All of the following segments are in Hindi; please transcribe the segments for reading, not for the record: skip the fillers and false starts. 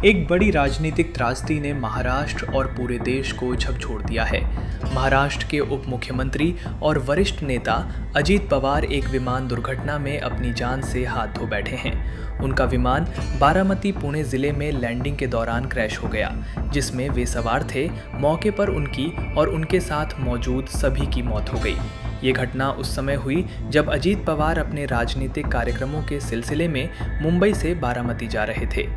एक बड़ी राजनीतिक त्रासदी ने महाराष्ट्र और पूरे देश को झकझोर दिया है। महाराष्ट्र के उप मुख्यमंत्री और वरिष्ठ नेता अजीत पवार एक विमान दुर्घटना में अपनी जान से हाथ धो बैठे हैं। उनका विमान बारामती पुणे जिले में लैंडिंग के दौरान क्रैश हो गया, जिसमें वे सवार थे। मौके पर उनकी और उनके साथ मौजूद सभी की मौत हो गई। ये घटना उस समय हुई जब अजीत पवार अपने राजनीतिक कार्यक्रमों के सिलसिले में मुंबई से बारामती जा रहे थे।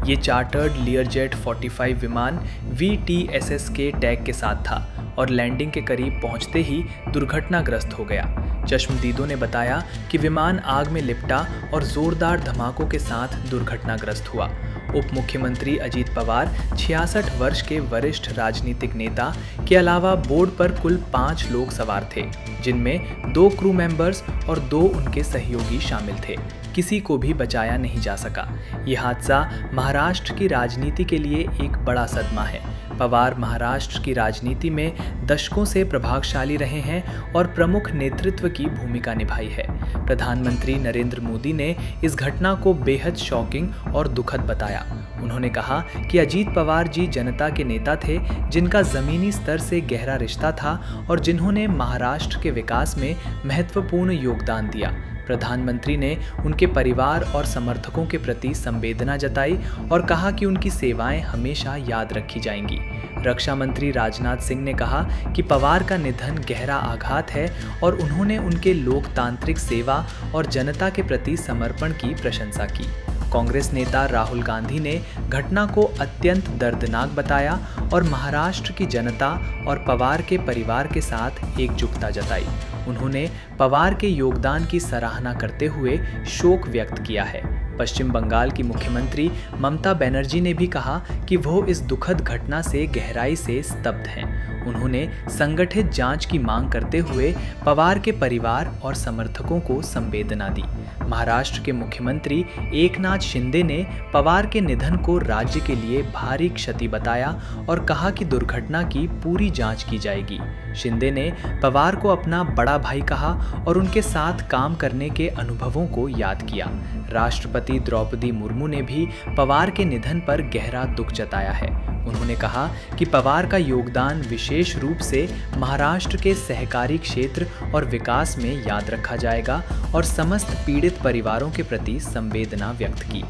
ये चार्टर्ड लियरजेट 45 विमान VTSS के टैग के साथ था और लैंडिंग के करीब पहुंचते ही दुर्घटनाग्रस्त हो गया। चश्मदीदों ने बताया कि विमान आग में लिपटा और जोरदार धमाकों के साथ दुर्घटनाग्रस्त हुआ। उप मुख्यमंत्री अजीत पवार 66 वर्ष के वरिष्ठ राजनीतिक नेता के अलावा बोर्ड पर कुल 5 लोग सवार थे, जिनमें 2 क्रू मेंबर्स और 2 उनके सहयोगी शामिल थे। किसी को भी बचाया नहीं जा सका। ये हादसा महाराष्ट्र की राजनीति के लिए एक बड़ा सदमा है। पवार महाराष्ट्र की राजनीति में दशकों से प्रभावशाली रहे हैं और प्रमुख नेतृत्व की भूमिका निभाई है। प्रधानमंत्री नरेंद्र मोदी ने इस घटना को बेहद शॉकिंग और दुखद बताया। उन्होंने कहा कि अजीत पवार जी जनता के नेता थे, जिनका जमीनी स्तर से गहरा रिश्ता था और जिन्होंने महाराष्ट्र के विकास में महत्वपूर्ण योगदान दिया। प्रधानमंत्री ने उनके परिवार और समर्थकों के प्रति संवेदना जताई और कहा कि उनकी सेवाएं हमेशा याद रखी जाएंगी। रक्षा मंत्री राजनाथ सिंह ने कहा कि पवार का निधन गहरा आघात है और उन्होंने उनके लोकतांत्रिक सेवा और जनता के प्रति समर्पण की प्रशंसा की। कांग्रेस नेता राहुल गांधी ने घटना को अत्यंत दर्दनाक बताया और महाराष्ट्र की जनता और पवार के परिवार के साथ एकजुटता जताई। उन्होंने पवार के योगदान की सराहना करते हुए शोक व्यक्त किया है। पश्चिम बंगाल की मुख्यमंत्री ममता बनर्जी ने भी कहा कि वो इस दुखद घटना से गहराई से स्तब्ध हैं। उन्होंने संगठित जांच की मांग करते हुए पवार के परिवार और समर्थकों को संवेदना दी। महाराष्ट्र के मुख्यमंत्री एकनाथ शिंदे ने पवार के निधन को राज्य के लिए भारी क्षति बताया और कहा कि दुर्घटना की पूरी जांच की जाएगी। शिंदे ने पवार को अपना बड़ा भाई कहा और उनके साथ काम करने के अनुभवों को याद किया। राष्ट्रपति द्रौपदी मुर्मू ने भी पवार के निधन पर गहरा दुख जताया है। उन्होंने कहा कि पवार का योगदान विशेष रूप से महाराष्ट्र के सहकारी क्षेत्र और विकास में याद रखा जाएगा और समस्त पीड़ित परिवारों के प्रति संवेदना व्यक्त की।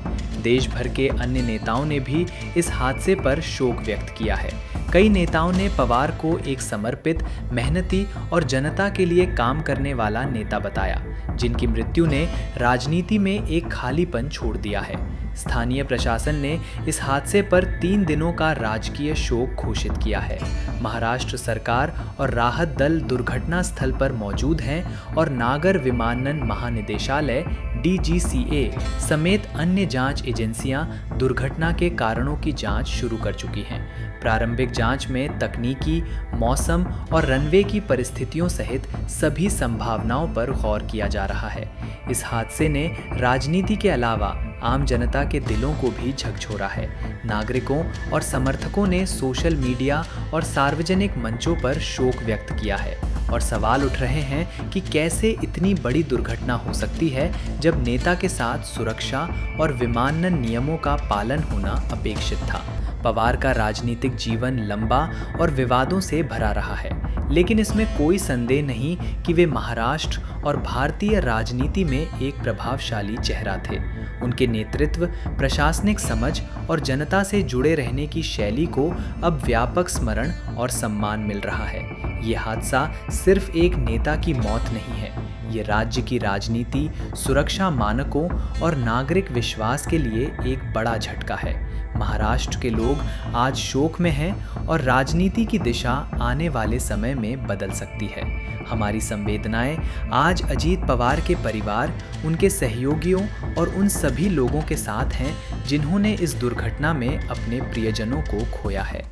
देश भर के अन्य नेताओं ने भी इस हादसे पर शोक व्यक्त किया है। कई नेताओं ने पवार को एक समर्पित, मेहनती और जनता के लिए काम करने वाला नेता बताया, जिनकी मृत्यु ने राजनीति में एक खालीपन छोड़ दिया है। स्थानीय प्रशासन ने इस हादसे पर 3 दिनों का राजकीय शोक घोषित किया है। महाराष्ट्र सरकार और राहत दल दुर्घटना स्थल पर मौजूद हैं और नागर विमानन महानिदेशालय DGCA समेत अन्य जांच एजेंसियां दुर्घटना के कारणों की जांच शुरू कर चुकी हैं। प्रारंभिक जांच में तकनीकी, मौसम और रनवे की परिस्थितियों सहित सभी संभावनाओं पर गौर किया जा रहा है। इस हादसे ने राजनीति के अलावा आम जनता के दिलों को भी झकझोरा है। नागरिकों और समर्थकों ने सोशल मीडिया और सार्वजनिक मंचों पर शोक व्यक्त किया है और सवाल उठ रहे हैं कि कैसे इतनी बड़ी दुर्घटना हो सकती है जब नेता के साथ सुरक्षा और विमानन नियमों का पालन होना अपेक्षित था। पवार का राजनीतिक जीवन लंबा और विवादों से भरा रहा है, लेकिन इसमें कोई संदेह नहीं कि वे महाराष्ट्र और भारतीय राजनीति में एक प्रभावशाली चेहरा थे। उनके नेतृत्व, प्रशासनिक समझ और जनता से जुड़े रहने की शैली को अब व्यापक स्मरण और सम्मान मिल रहा है। ये हादसा सिर्फ एक नेता की मौत नहीं है, ये राज्य की राजनीति, सुरक्षा मानकों और नागरिक विश्वास के लिए एक बड़ा झटका है। महाराष्ट्र के लोग आज शोक में हैं और राजनीति की दिशा आने वाले समय में बदल सकती है। हमारी संवेदनाएं आज अजीत पवार के परिवार, उनके सहयोगियों और उन सभी लोगों के साथ हैं जिन्होंने इस दुर्घटना में अपने प्रियजनों को खोया है।